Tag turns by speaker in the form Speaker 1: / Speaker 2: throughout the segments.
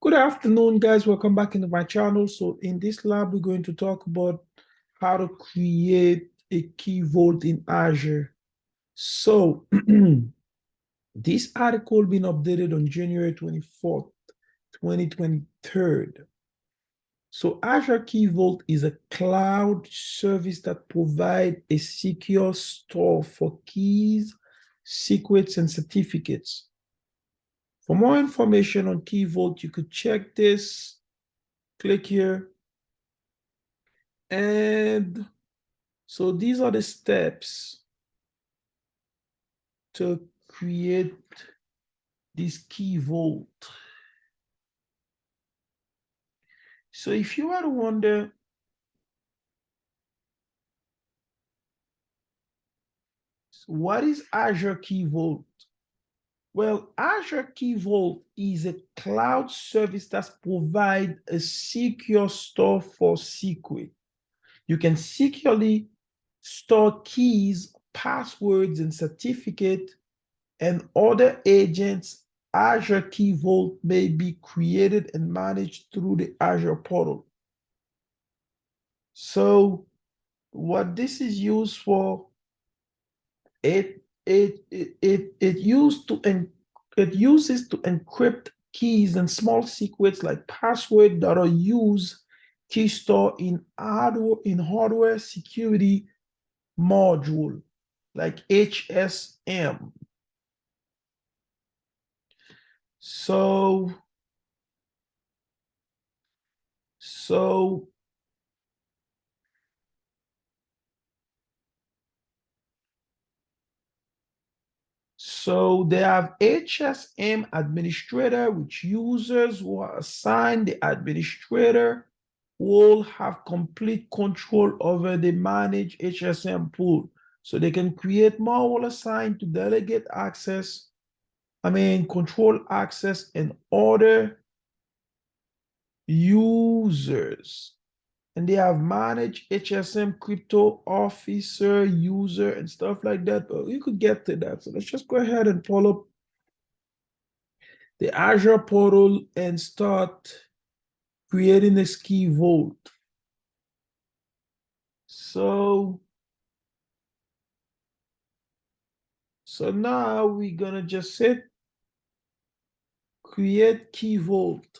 Speaker 1: Good afternoon, guys. Welcome back into my channel. So in this lab, we're going to talk about how to create a key vault in Azure. So this article been updated on January 24th, 2023. So Azure Key Vault is a cloud service that provides a secure store for keys, secrets, and certificates. For more information on Key Vault, you could check this. Click here. And so these are the steps to create this key vault. So if you are to wonder, what is Azure Key Vault? Well, Azure Key Vault is a cloud service that provides a secure store for secret. You can securely store keys, passwords, and certificates and other agents. Azure Key Vault may be created and managed through the Azure portal. So what this is used for, it uses to encrypt keys and small secrets like passwords that are used key store in hardware security module like HSM. So they have HSM administrator, which users who are assigned the administrator will have complete control over the managed HSM pool. So they can create more, will assign to delegate access, control access and other users. And they have managed HSM crypto officer, user, and stuff like that. But you could get to that. So let's just go ahead and pull up the Azure portal and start creating this key vault. So now we're gonna just hit create key vault.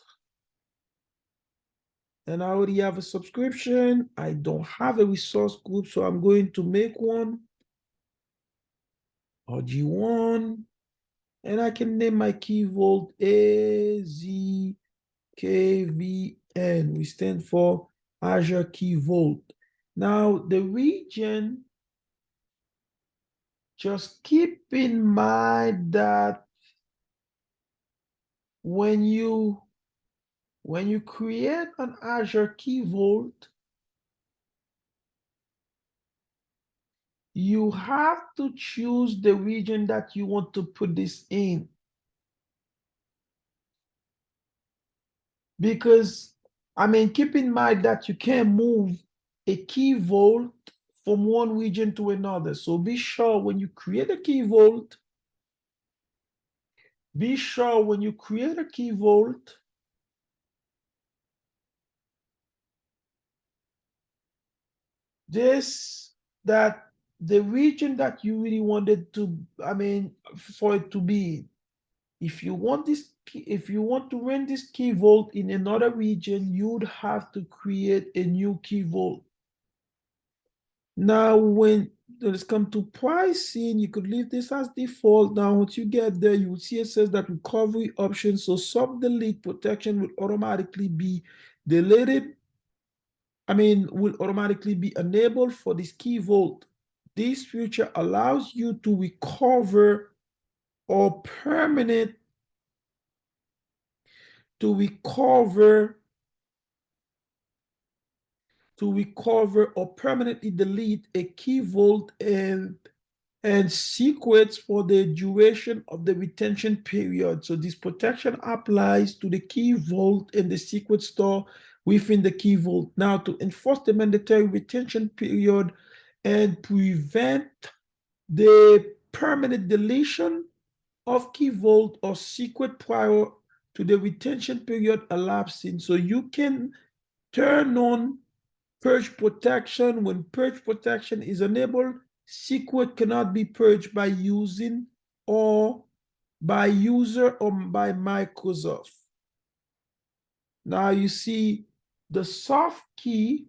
Speaker 1: And I already have a subscription. I don't have a resource group, so I'm going to make one. RG1. And I can name my key vault AZKVN. We stand for Azure Key Vault. Now, the region, just keep in mind that when you create an Azure Key Vault, you have to choose the region that you want to put this in. Because, keep in mind that you can't move a key vault from one region to another. So be sure when you create a key vault, that the region that you really wanted to, for it to be. If you want to run this key vault in another region, you'd have to create a new key vault. Now, when it's come to pricing, you could leave this as default. Now, once you get there, you will see it says that recovery options. So sub-delete protection will automatically be deleted. Will automatically be enabled for this key vault. This feature allows you to recover or permanently delete a key vault and secrets for the duration of the retention period. So this protection applies to the key vault and the secret store within the key vault. Now, to enforce the mandatory retention period and prevent the permanent deletion of key vault or secret prior to the retention period elapsing. So you can turn on purge protection. When purge protection is enabled, secret cannot be purged by using or by user or by Microsoft. Now you see the soft key.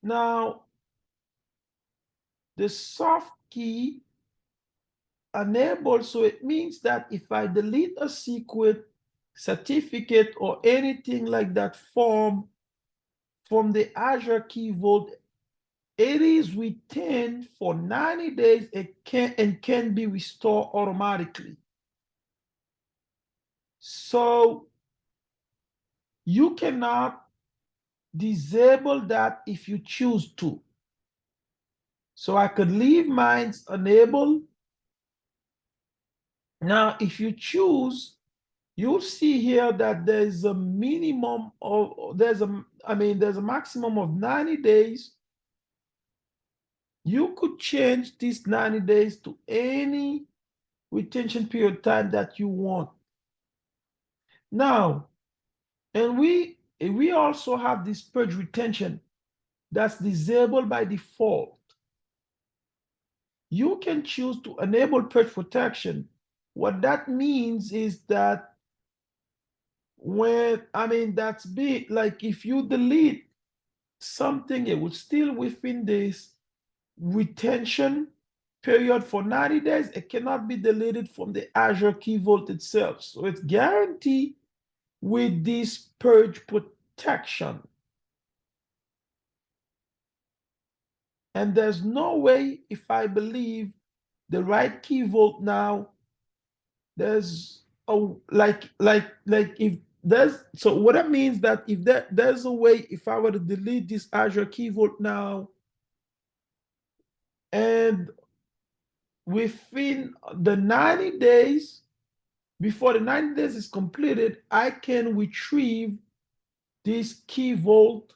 Speaker 1: Now the soft key enabled, so it means that if I delete a secret, certificate, or anything like that from the Azure Key Vault, it is retained for 90 days. It can be restored automatically. So you cannot disable that if you choose to. So I could leave mine enabled. Now, if you choose, you'll see here that there's a minimum of, there's a maximum of 90 days. You could change these 90 days to any retention period time that you want. Now, and we also have this purge retention that's disabled by default. You can choose to enable purge protection. What that means is that that's big, like if you delete something, it will still within this retention period for 90 days. It cannot be deleted from the Azure Key Vault itself. So it's guaranteed with this purge protection. And there's no way, if I believe the right key vault now, there's if there's, so what that means that if there's a way, if I were to delete this Azure Key Vault now, and within the 90 days, before the 90 days is completed, I can retrieve this key vault.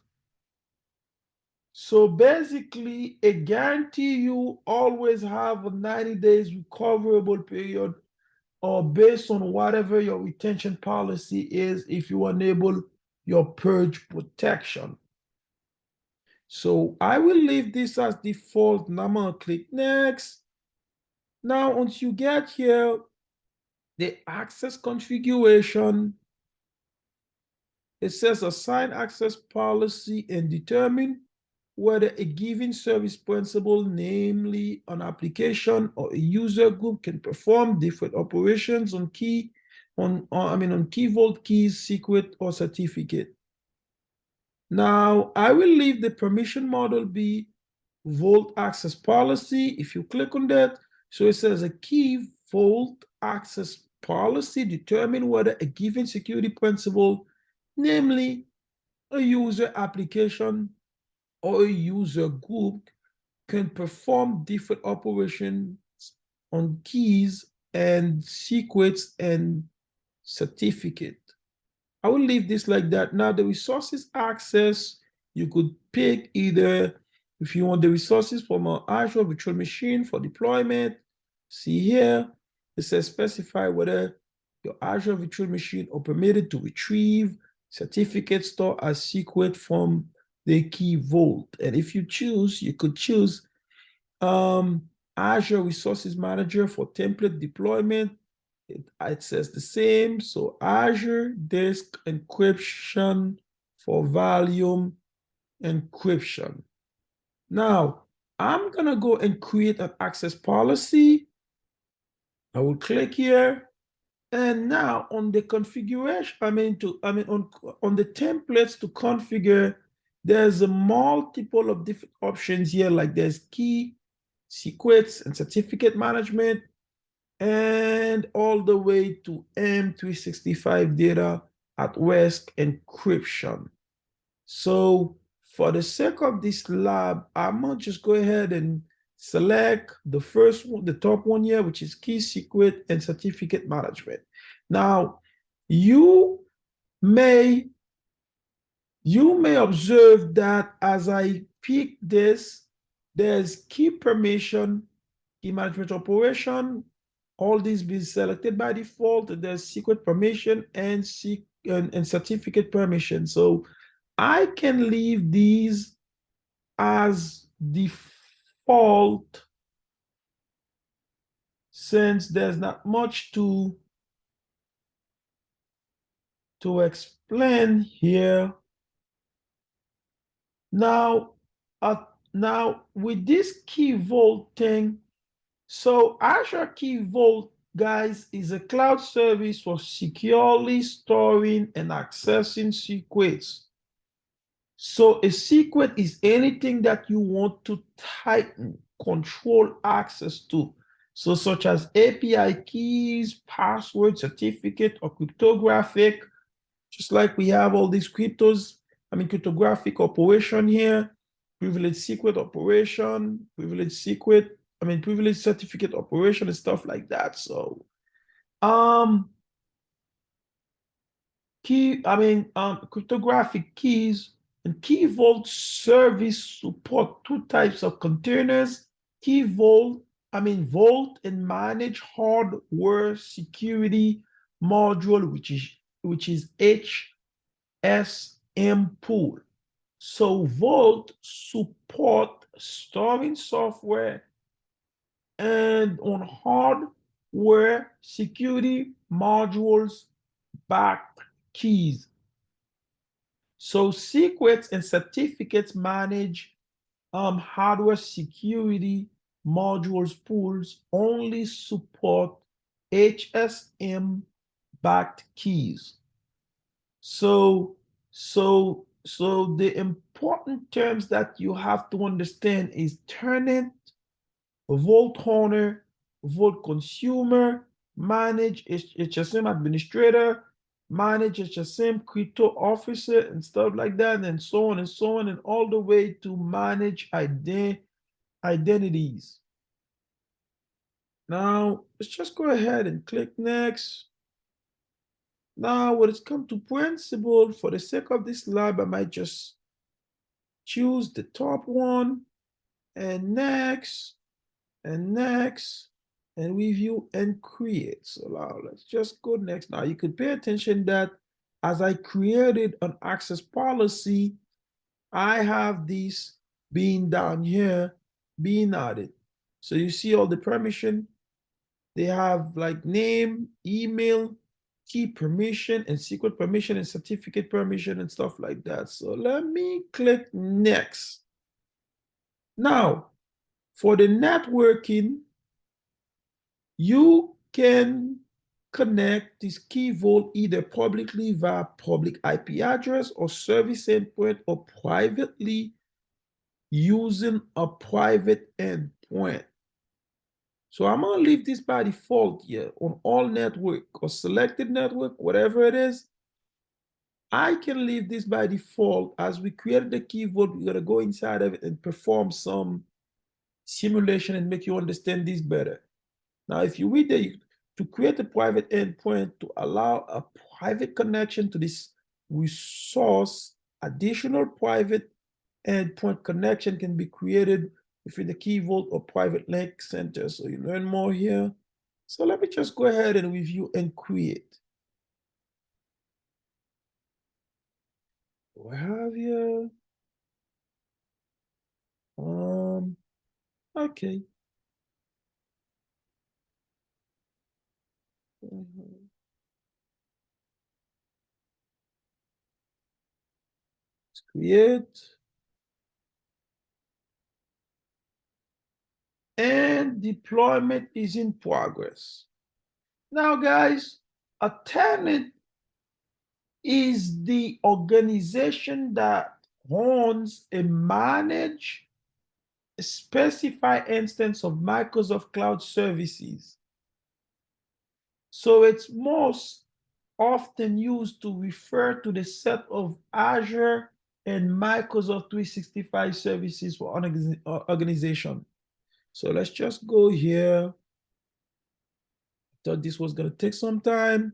Speaker 1: So basically, it guarantees you always have a 90 days recoverable period, or based on whatever your retention policy is, if you enable your purge protection. So I will leave this as default, and I'm gonna click next. Now, once you get here, the access configuration, it says assign access policy and determine whether a given service principal, namely an application or a user group, can perform different operations on key vault keys, secret, or certificate. Now, I will leave the permission model be vault access policy. If you click on that, so it says a key vault access policy determine whether a given security principal, namely a user application or a user group, can perform different operations on keys and secrets and certificate. I will leave this like that. Now, the resources access, you could pick either if you want the resources from an Azure virtual machine for deployment. See here, it says specify whether your Azure virtual machine are permitted to retrieve certificate store as secret from the key vault. And if you choose, you could choose Azure Resources Manager for template deployment. It says the same. So Azure Disk Encryption for volume encryption. Now, I'm going to go and create an access policy. I will click here. And now on the configuration, on the templates to configure, there's a multiple of different options here, like there's key, secrets, and certificate management, and all the way to M365 data at rest encryption. So for the sake of this lab, I'm gonna just go ahead and select the first one, the top one here, which is key, secret, and certificate management. Now, you may observe that as I pick this, there's key permission, key management operation, all these be selected by default. There's secret permission and certificate permission. So I can leave these as default since there's not much to explain here. Now, now with this key vault thing, so Azure Key Vault, guys, is a cloud service for securely storing and accessing secrets. So a secret is anything that you want to tighten, control access to. So such as API keys, password, certificate, or cryptographic, just like we have all these cryptographic operation here, privileged secret operation, privileged certificate operation and stuff like that. So cryptographic keys and Key Vault service support two types of containers. Vault and manage hardware security module, which is HSM pool. So Vault support storing software and on hardware security modules backed keys. So secrets and certificates manage hardware security modules pools only support HSM backed keys. So the important terms that you have to understand is tenant, Vault owner, Vault consumer, manage HSM administrator, manage HSM crypto officer and stuff like that, and so on and so on, and all the way to manage identities. Now, let's just go ahead and click next. Now, when it's come to principle, for the sake of this lab, I might just choose the top one and next and next and review and create. So now let's just go next. Now you could pay attention that as I created an access policy, I have this being down here being added. So you see all the permission. They have like name, email, key permission, and secret permission, and certificate permission, and stuff like that. So let me click next. Now, for the networking, you can connect this Key Vault either publicly via public IP address or service endpoint, or privately using a private endpoint. So I'm going to leave this by default here on all network or selected network, whatever it is. I can leave this by default. As we created the Key Vault, we're going to go inside of it and perform some simulation and make you understand this better. Now, if you read there, to create a private endpoint to allow a private connection to this resource, additional private endpoint connection can be created within the Key Vault or private link center. So you learn more here. So let me just go ahead and review and create. We have here. Okay. Let's create. And deployment is in progress. Now, guys, a tenant is the organization that owns and manage a specified instance of Microsoft Cloud Services. So it's most often used to refer to the set of Azure and Microsoft 365 services for an organization. So let's just go here. Thought this was going to take some time.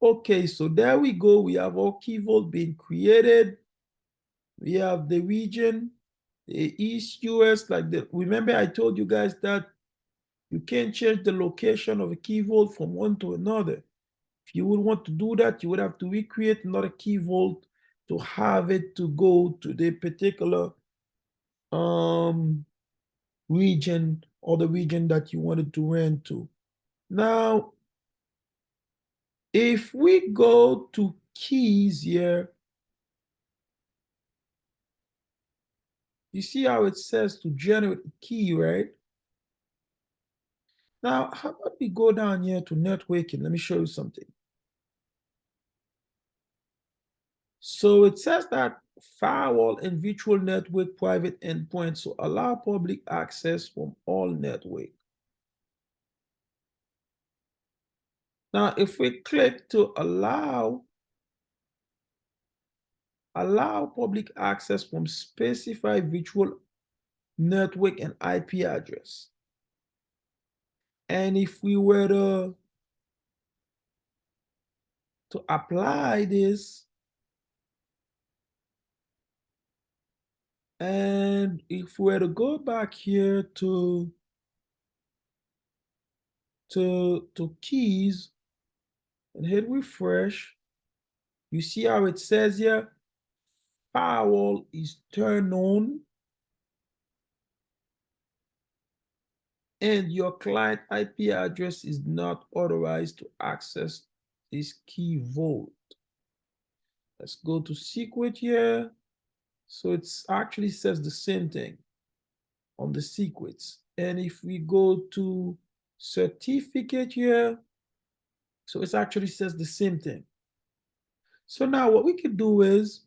Speaker 1: Okay, so there we go. We have our Key Vault being created. We have the region, the East US, remember I told you guys that You can't change the location of a key vault from one to another. If you would want to do that, you would have to recreate another key vault to have it to go to the particular region or the region that you wanted to rent to. Now, if we go to keys here, you see how it says to generate a key, right? Now, how about we go down here to networking? Let me show you something. So it says that firewall and virtual network private endpoints so allow public access from all network. Now, if we click to allow public access from specified virtual network and IP address. And if we were to apply this, and if we were to go back here to keys and hit refresh, you see how it says here, firewall is turned on and your client IP address is not authorized to access this key vault. Let's go to secret here. So it's actually says the same thing on the secrets. And if we go to certificate here, so it actually says the same thing. So now what we could do is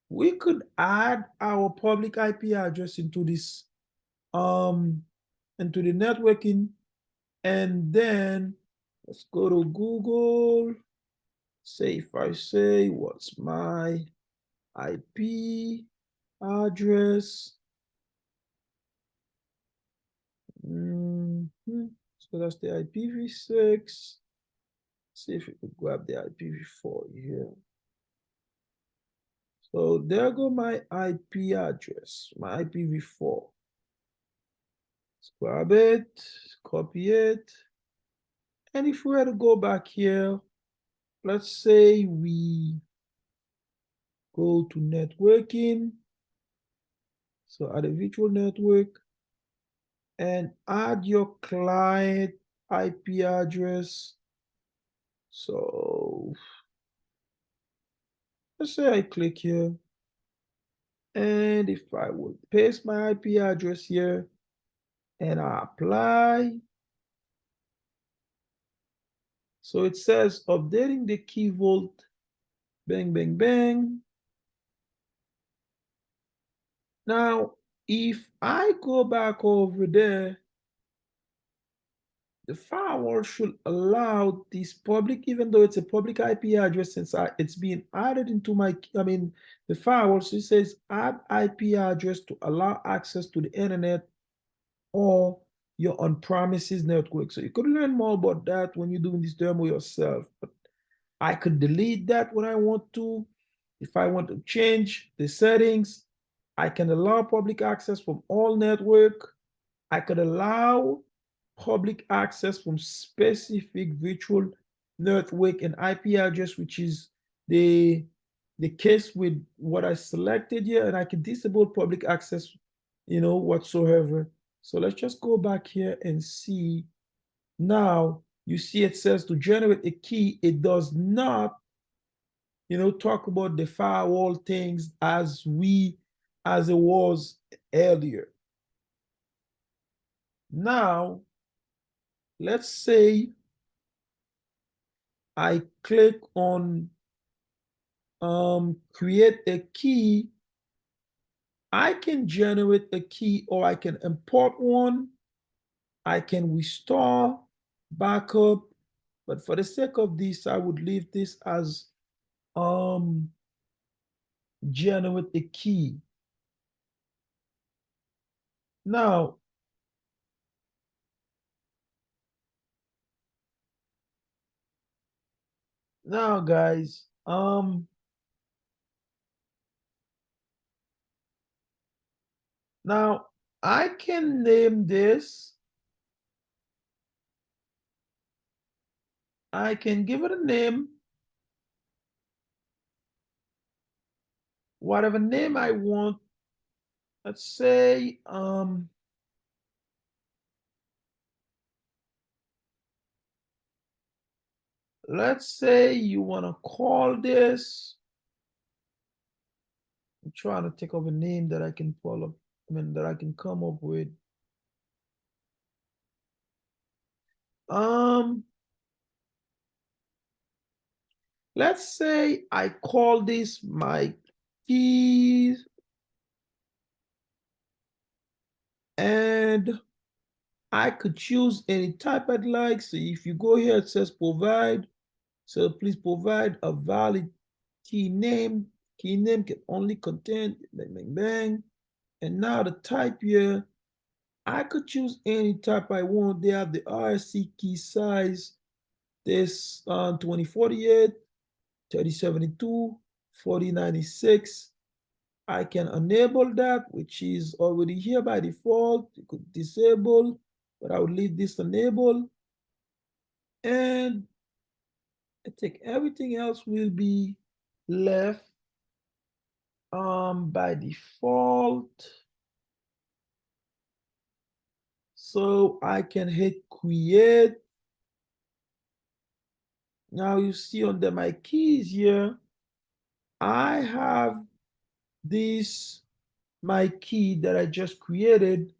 Speaker 1: we could add our public IP address into this into the networking, and then let's go to Google. Say if I say what's my IP address. So that's the IPv6. See if we could grab the IPv4 here. So there go my IP address, my IPv4. Let's grab it, copy it. And if we were to go back here, let's say we go to networking. So add a virtual network and add your client IP address. So let's say I click here. And if I would paste my IP address here and I apply, so it says updating the key vault, bang, bang, bang. Now, if I go back over there, the firewall should allow this public, even though it's a public IP address, since it's being added into the firewall, so it says add IP address to allow access to the internet or your on-premises network. So you could learn more about that when you're doing this demo yourself. But I could delete that when I want to. If I want to change the settings, I can allow public access from all network. I could allow public access from specific virtual network and IP address, which is the case with what I selected here, and I can disable public access, whatsoever. So let's just go back here and see. Now you see it says to generate a key. It does not, talk about the firewall things as it was earlier. Now, let's say I click on create a key. I can generate a key or I can import one. I can restore, backup, but for the sake of this, I would leave this as generate a key. Now, guys, now I can name this I can give it a name, whatever name I want. Let's say, you want to call this. I'm trying to think of a name that I can pull up, that I can come up with. Let's say I call this my keys, and I could choose any type I'd like. So if you go here, it says provide. So please provide a valid key name. Key name can only contain bang, bang, bang. And now the type here, I could choose any type I want. They have the RSC key size. This 2048, 3072, 4096. I can enable that, which is already here by default. You could disable, but I would leave this enabled. And I think everything else will be left by default. So I can hit create. Now you see under my keys here, I have this my key that I just created,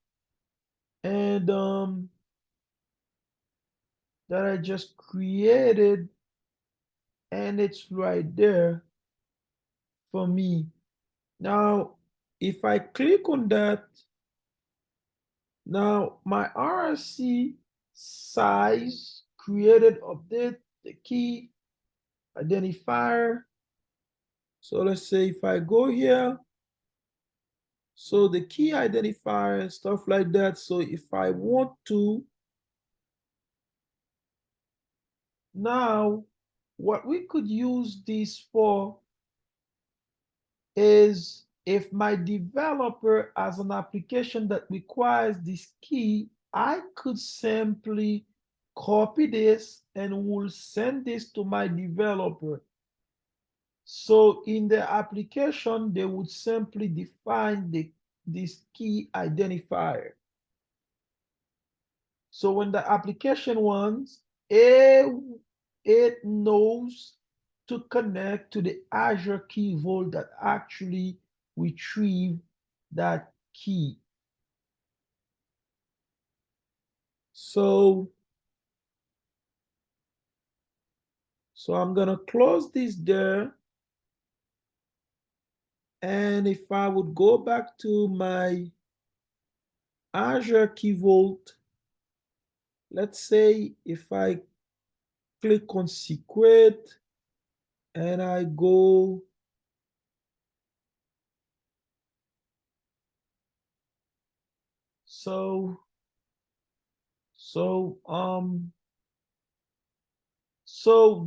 Speaker 1: and and it's right there for me. Now, if I click on that, now my RSC size created update the key identifier. So let's say if I go here, so the key identifier and stuff like that. So if I want to, now what we could use this for is if my developer has an application that requires this key, I could simply copy this and will send this to my developer. So in the application, they would simply define this key identifier. So when the application wants, it knows to connect to the Azure Key Vault that actually retrieve that key. So I'm gonna close this there. And if I would go back to my Azure Key Vault, let's say if I click on secret and I go, so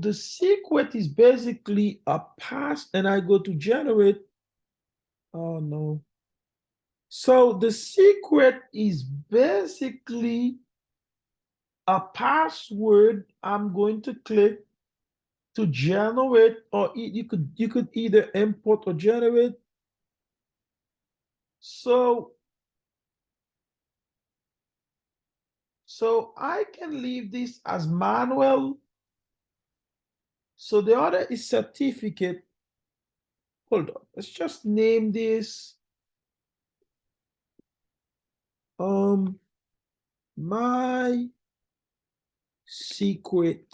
Speaker 1: the secret is basically a pass, and I go to generate. Oh no. So the secret is basically a password I'm going to click to generate, or you could either import or generate. So I can leave this as manual. So the other is certificate. Hold on, let's just name this my secret.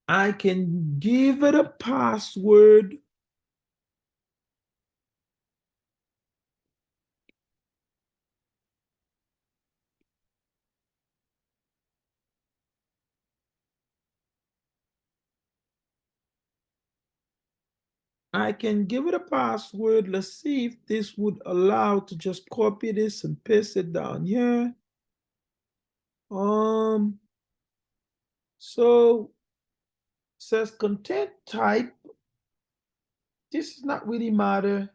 Speaker 1: I can give it a password. I can give it a password. Let's see if this would allow to just copy this and paste it down here. So it says content type. This is not really matter.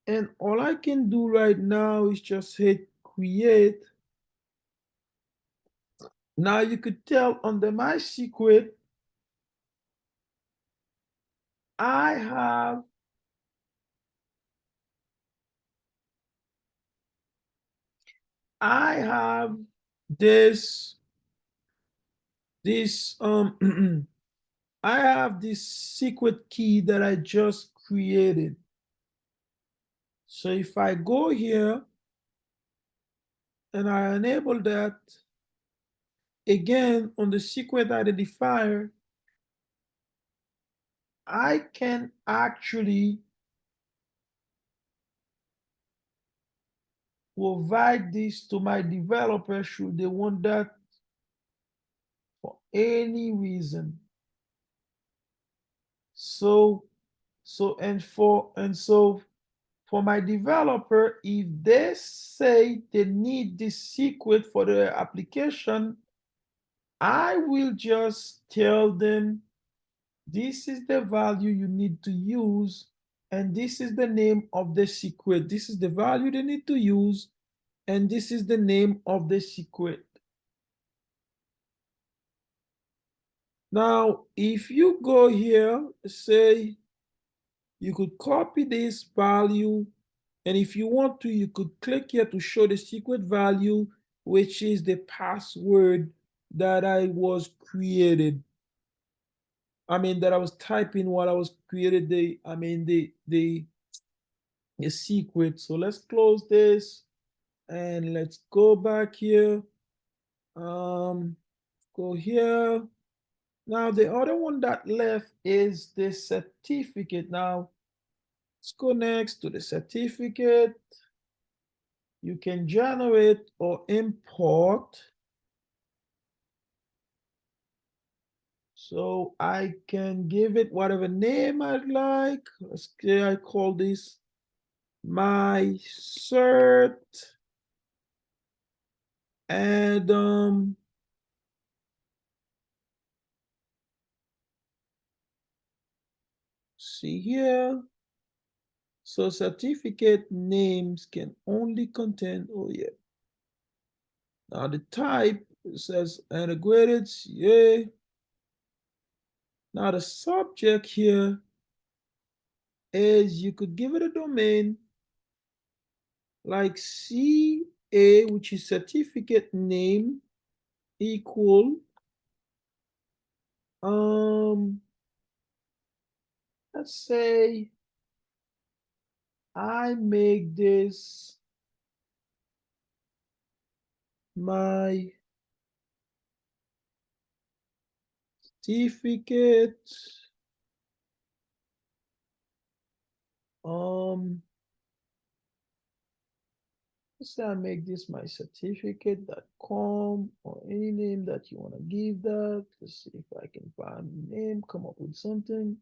Speaker 1: And all I can do right now is just hit create. Now you could tell under my secret, I have I have this I have this secret key that I just created. So if I go here and I enable that, again on the secret identifier, I can actually provide this to my developer should they want that for any reason. So for my developer, if they say they need this secret for their application, I will just tell them this is the value you need to use, and this is the name of the secret. This is the value they need to use, and this is the name of the secret. Now, if you go here, say you could copy this value, and if you want to, you could click here to show the secret value, which is the password that I was created. I mean, that I was typing while I was created the secret. So let's close this and let's go back here. Go here. Now the other one that left is the certificate. Now let's go next to the certificate. You can generate or import. So I can give it whatever name I'd like. Let's say I call this my cert. And see here. So certificate names can only contain, oh yeah. Now the type says integrated, yeah. Now the subject here is you could give it a domain like CA, which is certificate name equal let's say I make this my certificate let's say I make this my certificate.com or any name that you want to give that. Let's see if I can find a name, come up with something.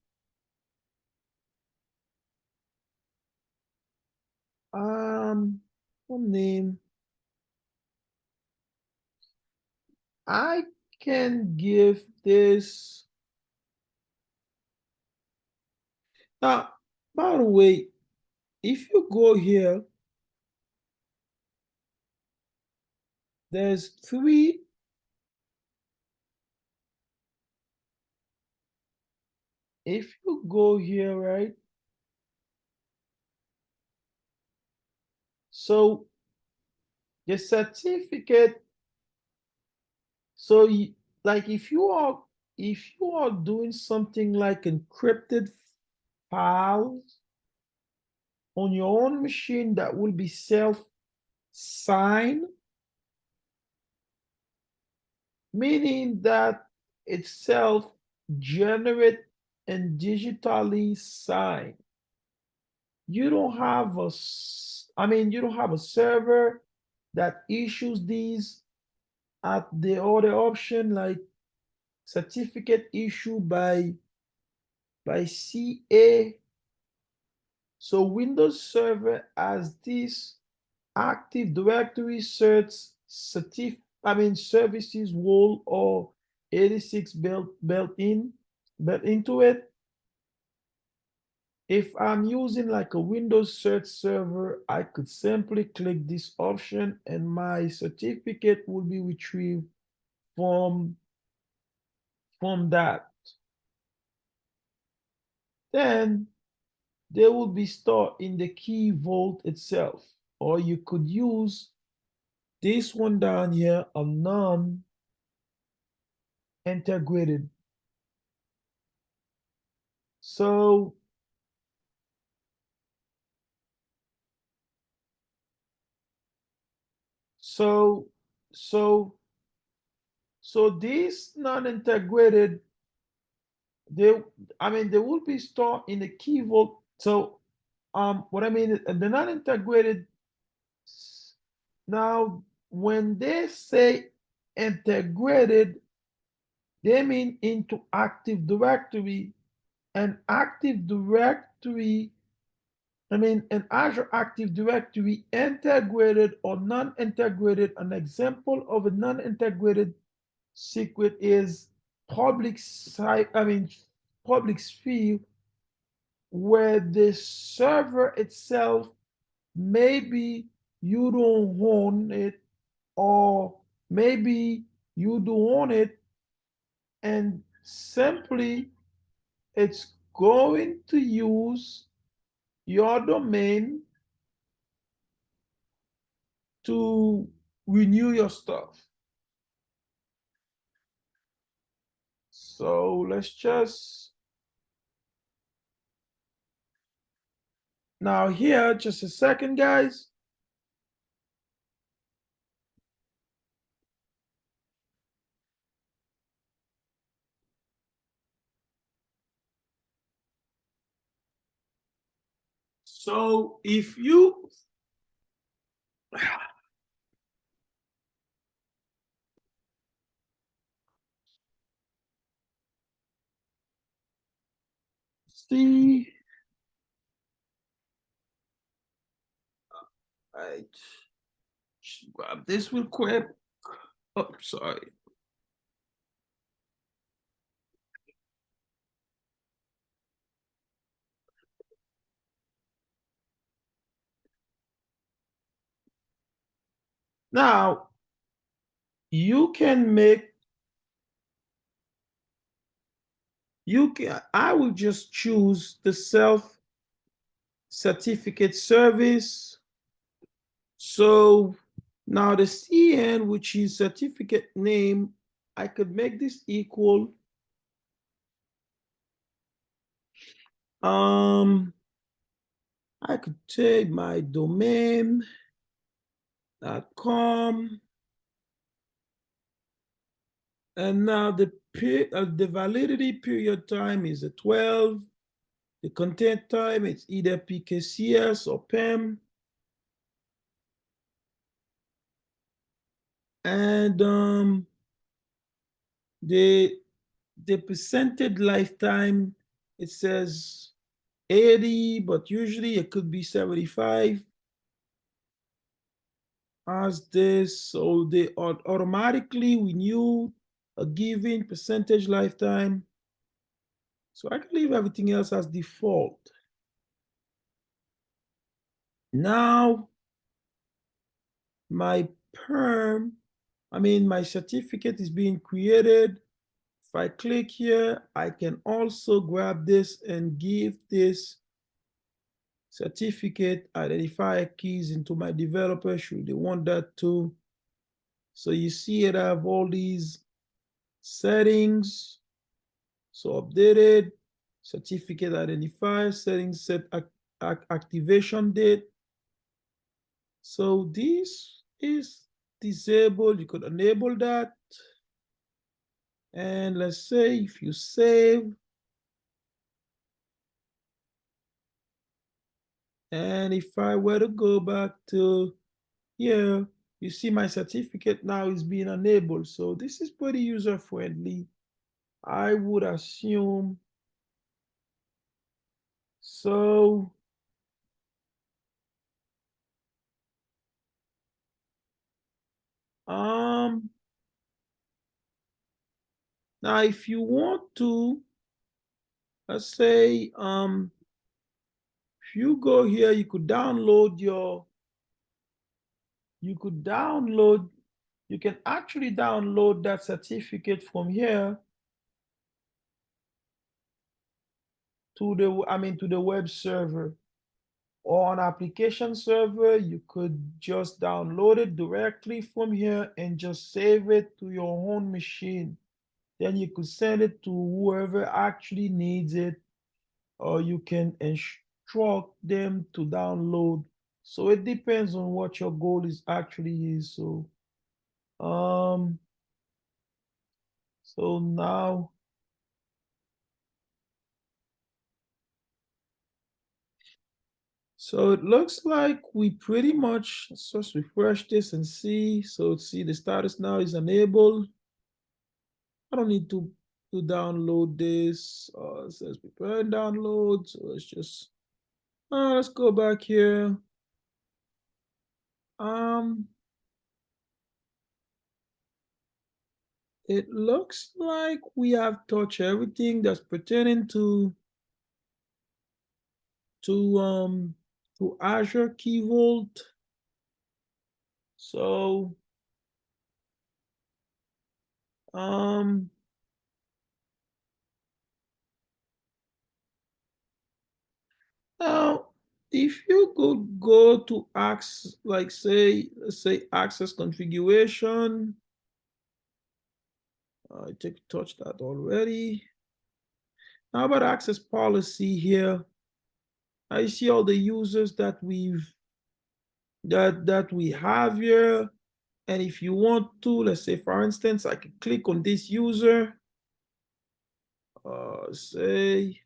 Speaker 1: One name. I can give this. Now, by the way, if you go here, there's three. If you go here, right? So the certificate, so like if you are doing something like encrypted files on your own machine that will be self-signed, meaning that it's self-generate and digitally signed. You don't have you don't have a server that issues these at the other option like certificate issued by CA. So Windows Server has this Active Directory services wall or 86 built into it. If I'm using like a Windows search server, I could simply click this option and my certificate will be retrieved from that. Then they will be stored in the key vault itself, or you could use this one down here, a non-integrated. So so so so this non-integrated, they they will be stored in the key vault. So what I mean is the non-integrated, now when they say integrated, they mean into Active Directory. And Active Directory, an Azure Active Directory, integrated or non-integrated. An example of a non-integrated secret is public site, public sphere, where the server itself, maybe you don't own it, or maybe you do own it, and simply it's going to use your domain to renew your stuff. So let's just, now here, just a second, guys. So if you see, I grab this real quick. Oh, sorry. Now you can make, I will just choose the self certificate service. So now the CN, which is certificate name, I could make this equal I could take my domain.com, and now the validity period time is a 12. The content time, it's either PKCS or PEM. And the percentage lifetime, it says 80, but usually it could be 75 as this. So they automatically renew a given percentage lifetime. So I can leave everything else as default. Now my my certificate is being created. If I click here, I can also grab this and give this certificate identifier keys into my developer should they want that too. So you see it, I have all these settings. So updated, certificate identifier, settings, set activation date. So this is disabled. You could enable that. And let's say if you save, and if I were to go back to here, you see my certificate now is being enabled. So this is pretty user friendly, I would assume. So now if you want to, let's say if you go here, you could download you can actually download that certificate from here to the web server or on application server. You could just download it directly from here and just save it to your own machine. Then you could send it to whoever actually needs it, or you can instruct them to download. So it depends on what your goal is actually is. Um so now, so it looks like we pretty much, let's just refresh this and see. So see, the status now is enabled. I don't need to download this. It says prepare and download. So let's go back here. Um, it looks like we have touched everything that's pertaining to um to Azure Key Vault. So um now, if you could go to access, like say, let's say access configuration, I think touched that already. How about access policy here? I see all the users that we have here. And if you want to, let's say for instance, I can click on this user, say,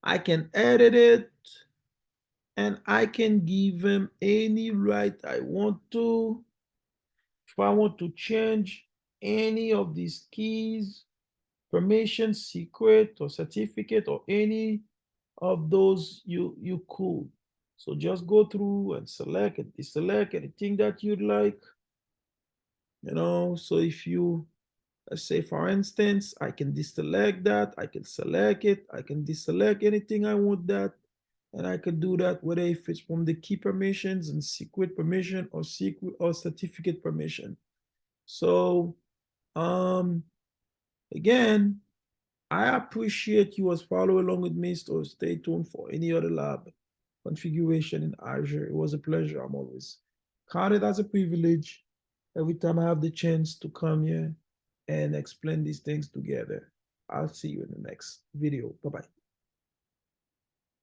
Speaker 1: I can edit it and I can give him any right I want to. If I want to change any of these keys, permission, secret, or certificate, or any of those, you could. So just go through and select and deselect anything that you'd like. So if you, let's say for instance, I can deselect that, I can select it, I can deselect anything I want that, and I could do that whether if it's from the key permissions and secret permission or secret or certificate permission. So again, I appreciate you as follow along with me, so stay tuned for any other lab configuration in Azure. It was a pleasure. I'm always count it as a privilege every time I have the chance to come here and explain these things together. I'll see you in the next video. Bye-bye.